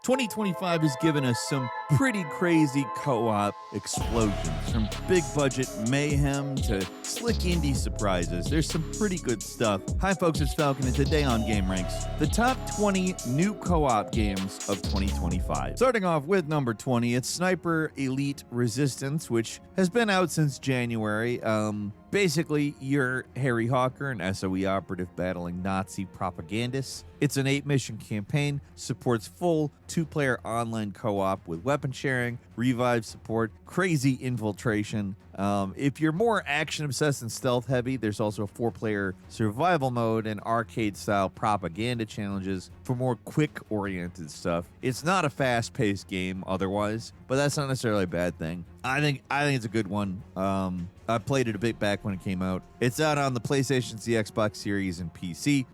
2025 has given us some pretty crazy co-op explosions, from big budget mayhem to slick indie surprises. There's some pretty good stuff. Hi folks, it's Falcon, and today on Game Ranks, the top 20 new co-op games of 2025. Starting off with number 20, it's Sniper Elite Resistance, which has been out since January. Basically, you're Harry Hawker, an SOE operative battling Nazi propagandists. It's an 8-mission campaign, supports full 2-player online co-op with weapon sharing, revive support, crazy infiltration. If you're more action-obsessed and stealth-heavy, there's also a 4-player survival mode and arcade-style propaganda challenges for more quick-oriented stuff. It's not a fast-paced game otherwise, but that's not necessarily a bad thing. I think it's a good one. I played it a bit back when it came out. It's out on the PlayStation, the Xbox Series, and PC.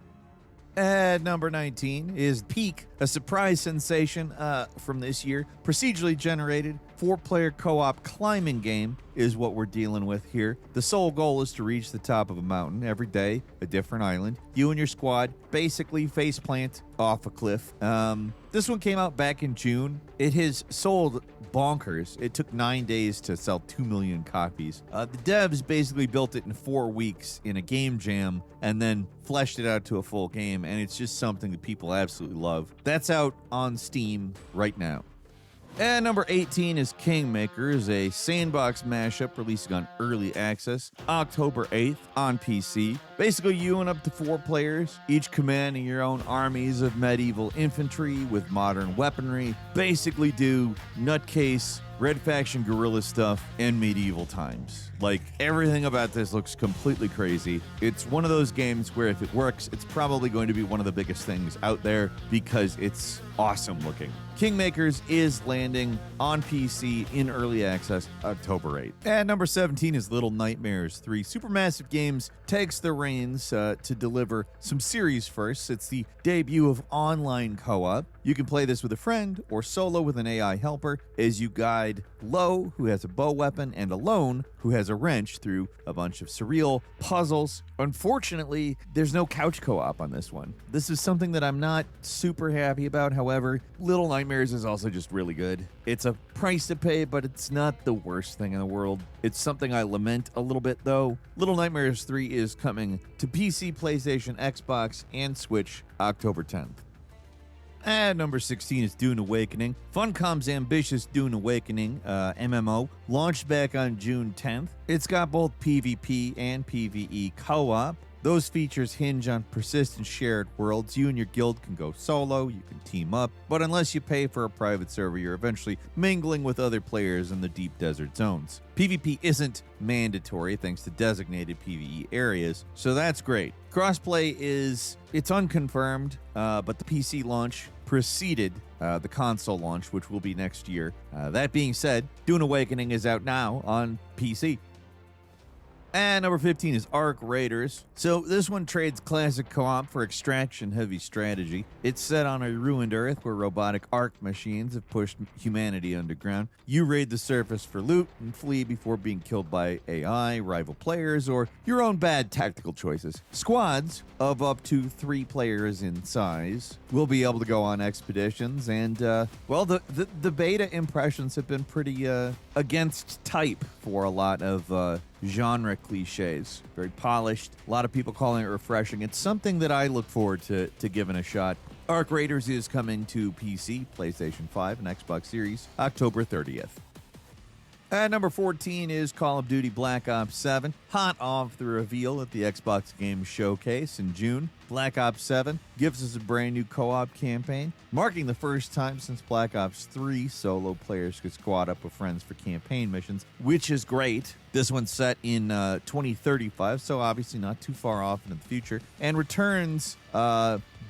At number 19 is Peak, a surprise sensation from this year. Procedurally generated, 4-player co-op climbing game is what we're dealing with here. The sole goal is to reach the top of a mountain every day, a different island. You and your squad basically faceplant off a cliff. This one came out back in June. It has sold bonkers. It took 9 days to sell 2 million copies. The devs basically built it in 4 weeks in a game jam and then fleshed it out to a full game, and it's just something that people absolutely love. That's out on Steam right now. And number 18 is Kingmakers, a sandbox mashup releasing on early access October 8th on PC. Basically, you and up to 4 players, each commanding your own armies of medieval infantry with modern weaponry. Basically do nutcase Red Faction guerrilla stuff in medieval times. Like, everything about this looks completely crazy. It's one of those games where if it works, it's probably going to be one of the biggest things out there because it's awesome looking. Kingmakers is landing on PC in early access October 8th. And number 17 is Little Nightmares 3. Supermassive Games takes the reins to deliver some series firsts. It's the debut of online co-op. You can play this with a friend or solo with an AI helper as you guide Lo, who has a bow weapon, and Alone, who has a wrench, through a bunch of surreal puzzles. Unfortunately, there's no couch co-op on this one. This is something that I'm not super happy about. However, Little Nightmares is also just really good. It's a price to pay, but it's not the worst thing in the world. It's something I lament a little bit, though. Little Nightmares 3 is coming to PC, PlayStation, Xbox, and Switch October 10th. And number 16 is Dune Awakening. Funcom's ambitious Dune Awakening MMO launched back on June 10th. It's got both PvP and PvE co-op. Those features hinge on persistent shared worlds. You and your guild can go solo, you can team up, but unless you pay for a private server, you're eventually mingling with other players in the deep desert zones. PvP isn't mandatory thanks to designated PvE areas, so that's great. Crossplay it's unconfirmed, but the PC launch preceded the console launch, which will be next year. That being said, Dune Awakening is out now on PC. And number 15 is Arc Raiders. So this one trades classic co-op for extraction-heavy strategy. It's set on a ruined Earth where robotic arc machines have pushed humanity underground. You raid the surface for loot and flee before being killed by AI, rival players, or your own bad tactical choices. Squads of up to 3 players in size will be able to go on expeditions, and the beta impressions have been pretty against type for a lot of genre cliches. Very polished. A lot of people calling it refreshing. It's something that I look forward to giving a shot. Arc Raiders is coming to PC, PlayStation 5, and Xbox Series October 30th. And number 14 is Call of Duty Black Ops 7, hot off the reveal at the Xbox Games Showcase in June. Black Ops 7 gives us a brand new co-op campaign, marking the first time since Black Ops 3 solo players could squad up with friends for campaign missions, which is great. This one's set in 2035, so obviously not too far off in the future, and returns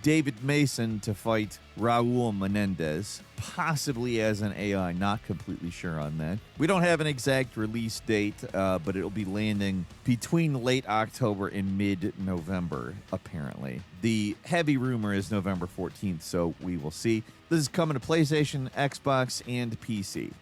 David Mason to fight Raul Menendez, possibly as an AI, not completely sure on that. We don't have an exact release date, but it'll be landing between late October and mid-November, apparently. The heavy rumor is November 14th, so we will see. This is coming to PlayStation, Xbox, and PC.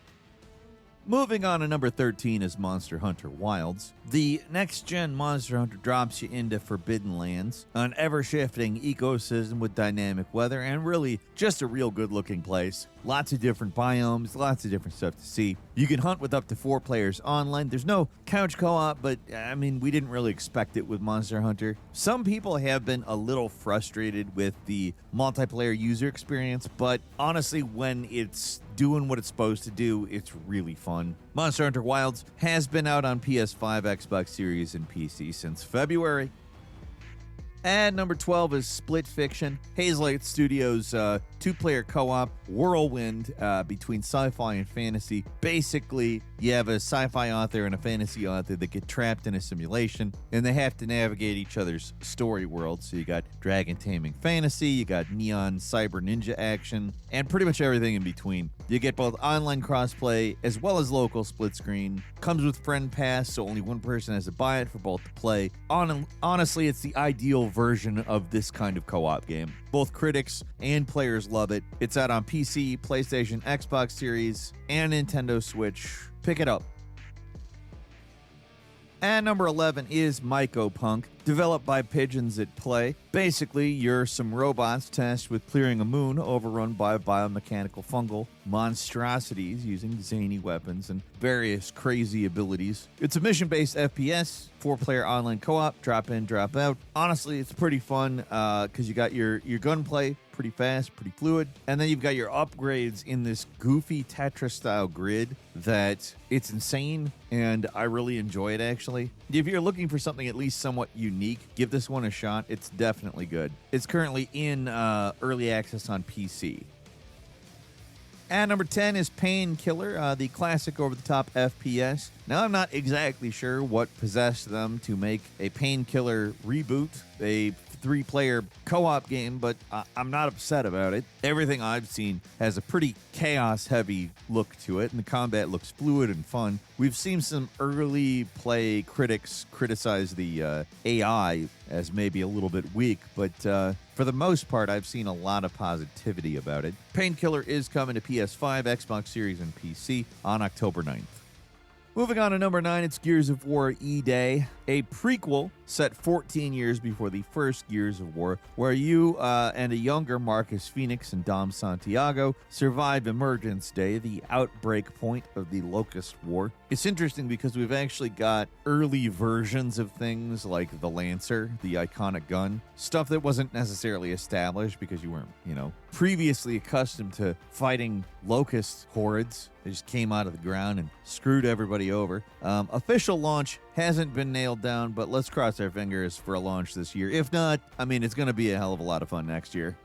Moving on to number 13 is Monster Hunter Wilds. The next-gen Monster Hunter drops you into Forbidden Lands, an ever-shifting ecosystem with dynamic weather, and really just a real good-looking place. Lots of different biomes, lots of different stuff to see. You can hunt with up to 4 players online. There's no couch co-op, but I mean, we didn't really expect it with Monster Hunter. Some people have been a little frustrated with the multiplayer user experience, but honestly, when it's doing what it's supposed to do, it's really fun. Monster Hunter Wilds has been out on PS5, Xbox Series, and PC since February. And number 12 is Split Fiction, Hazelight Studios' 2-player co-op whirlwind between sci-fi and fantasy. Basically, you have a sci-fi author and a fantasy author that get trapped in a simulation, and they have to navigate each other's story worlds. So you got dragon taming fantasy, you got neon cyber ninja action, and pretty much everything in between. You get both online crossplay as well as local split screen. Comes with Friend Pass, so only one person has to buy it for both to play. Honestly, it's the ideal version of this kind of co-op game. Both critics and players love it. It's out on PC, PlayStation, Xbox Series, and Nintendo Switch. Pick it up. And number 11 is Mycopunk, developed by Pigeons at Play. Basically, you're some robots tasked with clearing a moon overrun by biomechanical fungal monstrosities using zany weapons and various crazy abilities. It's a mission-based FPS, 4-player online co-op, drop in, drop out. Honestly, it's pretty fun because you got your gunplay, pretty fast, pretty fluid, and then you've got your upgrades in this goofy Tetris-style grid that it's insane, and I really enjoy it, actually. If you're looking for something at least somewhat unique, give this one a shot. It's definitely good. It's currently in early access on PC. And number 10 is Painkiller, the classic over-the-top FPS. Now, I'm not exactly sure what possessed them to make a Painkiller reboot, a 3-player co-op game, but I'm not upset about it. Everything I've seen has a pretty chaos-heavy look to it, and the combat looks fluid and fun. We've seen some early play critics criticize the AI as maybe a little bit weak, but for the most part, I've seen a lot of positivity about it. Painkiller is coming to PS5, Xbox Series, and PC on October 9th. Moving on to number 9, it's Gears of War E-Day, a prequel set 14 years before the first Gears of War, where you and a younger Marcus Phoenix and Dom Santiago survive Emergence Day, the outbreak point of the Locust War. It's interesting because we've actually got early versions of things like the Lancer, the iconic gun, stuff that wasn't necessarily established because you weren't, previously accustomed to fighting Locust hordes. They just came out of the ground and screwed everybody over. Official launch hasn't been nailed down, but let's cross our fingers for a launch this year. If not, it's going to be a hell of a lot of fun next year.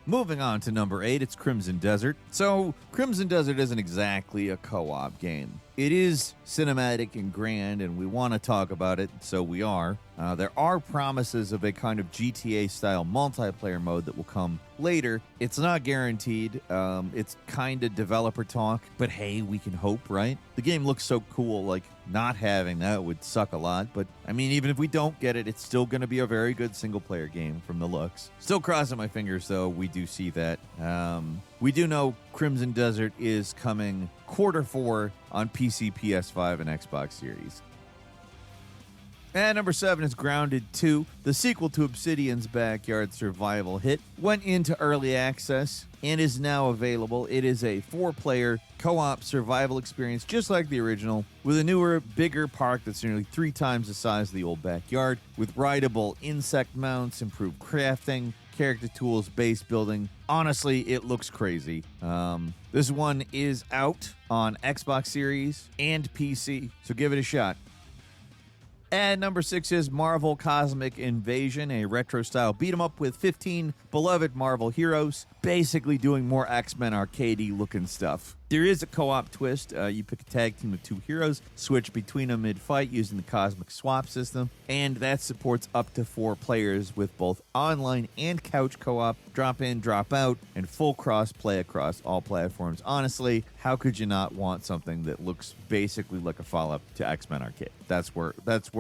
Moving on to number 8, it's Crimson Desert. So, Crimson Desert isn't exactly a co-op game. It is cinematic and grand, and we want to talk about it, so we are. There are promises of a kind of GTA-style multiplayer mode that will come later. It's not guaranteed. It's kind of developer talk, but hey, we can hope, right? The game looks so cool, like, not having that would suck a lot, but, even if we don't get it, it's still going to be a very good single-player game from the looks. Still crossing my fingers, though, we do see that. We do know Crimson Desert is coming Q4 on PC, PS5, and Xbox Series. And number 7 is Grounded 2. The sequel to Obsidian's backyard survival hit went into early access and is now available. It is a 4-player co-op survival experience just like the original, with a newer, bigger park that's nearly 3 times the size of the old backyard, with rideable insect mounts, improved crafting, character tools, base building. Honestly, it looks crazy. This one is out on Xbox Series and PC, so give it a shot. And number 6 is Marvel Cosmic Invasion, a retro-style beat-em-up with 15 beloved Marvel heroes, basically doing more X-Men arcade-y looking stuff. There is a co-op twist. You pick a tag team of 2 heroes, switch between them mid-fight using the Cosmic Swap system, and that supports up to 4 players with both online and couch co-op, drop in, drop out, and full cross-play across all platforms. Honestly, how could you not want something that looks basically like a follow-up to X-Men Arcade? That's where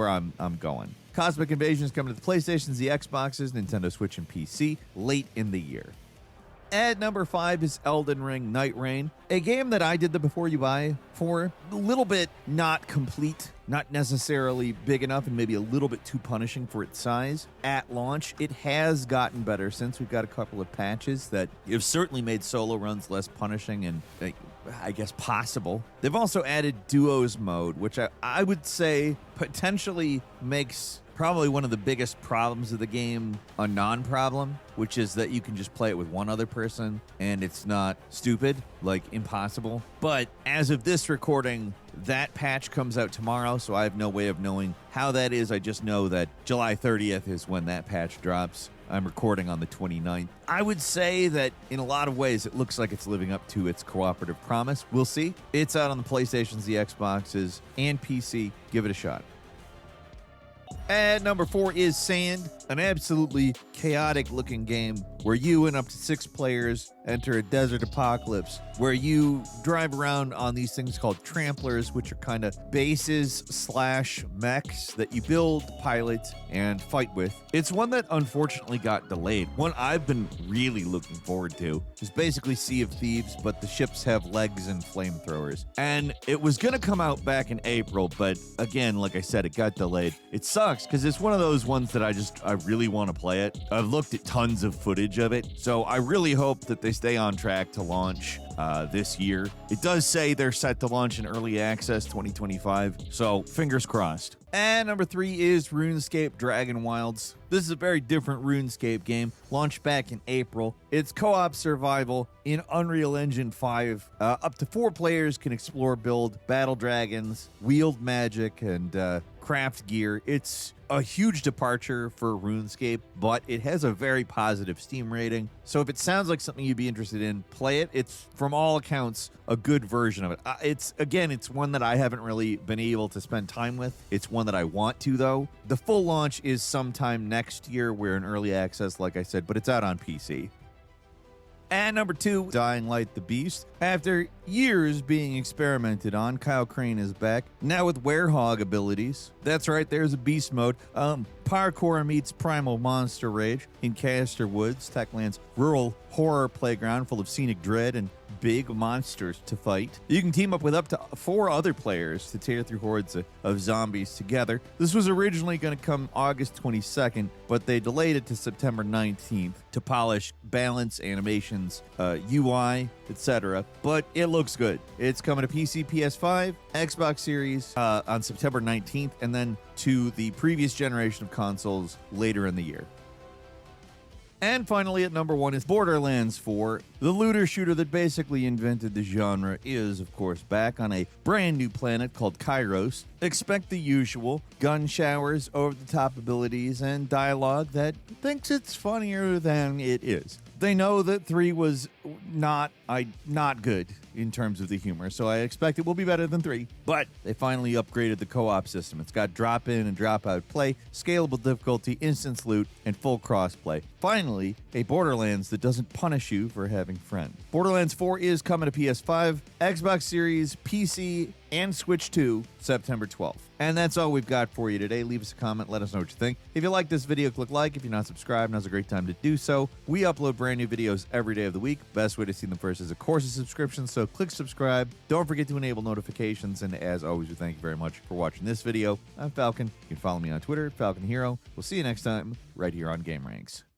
I'm going. Cosmic Invasion is coming to the PlayStations, the Xboxes, Nintendo Switch, and PC late in the year. At number 5 is Elden Ring Nightreign, a game that I did the Before You Buy for. A little bit not complete, not necessarily big enough, and maybe a little bit too punishing for its size. At launch, it has gotten better since we've got a couple of patches that have certainly made solo runs less punishing and, I guess, possible. They've also added duos mode, which I would say potentially makes probably one of the biggest problems of the game a non-problem, which is that you can just play it with one other person and it's not stupid, like impossible. But as of this recording, that patch comes out tomorrow, so I have no way of knowing how that is. I just know that July 30th is when that patch drops. I'm recording on the 29th. I would say that in a lot of ways, it looks like it's living up to its cooperative promise. We'll see. It's out on the PlayStations, the Xboxes, and PC. Give it a shot. At number 4 is Sand, an absolutely chaotic-looking game where you and up to 6 players enter a desert apocalypse where you drive around on these things called tramplers, which are kind of bases / mechs that you build, pilot, and fight with. It's one that unfortunately got delayed. One I've been really looking forward to is basically Sea of Thieves, but the ships have legs and flamethrowers. And it was going to come out back in April, but again, like I said, it got delayed. It sucks because it's one of those ones that I really want to play it. I've looked at tons of footage of it, so I really hope that they stay on track to launch this year. It does say they're set to launch in early access 2025, so fingers crossed. And number 3 is RuneScape Dragonwilds. This is a very different RuneScape game, launched back in April. It's co-op survival in Unreal Engine 5. Up to 4 players can explore, build, battle dragons, wield magic, and craft gear. It's a huge departure for RuneScape, but it has a very positive Steam rating. So if it sounds like something you'd be interested in, play it. It's, from all accounts, a good version of it. It's one that I haven't really been able to spend time with. It's one that I want to, though. The full launch is sometime next year. We're in early access, like I said, but it's out on PC. And number 2, Dying Light the Beast. After years being experimented on, Kyle Crane is back, now with werehog abilities. That's right, there's a beast mode. Parkour meets primal monster rage in Castor Woods, Techland's rural horror playground full of scenic dread and big monsters to fight. You can team up with up to 4 other players to tear through hordes of zombies together. This was originally going to come August 22nd, but they delayed it to September 19th to polish balance, animations, UI, etc. But it looks good. It's coming to PC, PS5, Xbox Series on September 19th, and then to the previous generation of consoles later in the year. And finally, at number 1 is Borderlands 4. The looter shooter that basically invented the genre is, of course, back on a brand new planet called Kairos. Expect the usual gun showers, over-the-top abilities, and dialogue that thinks it's funnier than it is. They know that 3 was not good in terms of the humor, so I expect it will be better than 3. But they finally upgraded the co-op system. It's got drop-in and drop-out play, scalable difficulty, instance loot, and full cross-play. Finally, a Borderlands that doesn't punish you for having friends. Borderlands 4 is coming to PS5, Xbox Series, PC, and Switch 2, September 12th. And that's all we've got for you today. Leave us a comment. Let us know what you think. If you like this video, click like. If you're not subscribed, now's a great time to do so. We upload brand new videos every day of the week. Best way to see them first is, of course, a subscription. So click subscribe. Don't forget to enable notifications. And as always, we thank you very much for watching this video. I'm Falcon. You can follow me on Twitter, Falcon Hero. We'll see you next time right here on Game Ranks.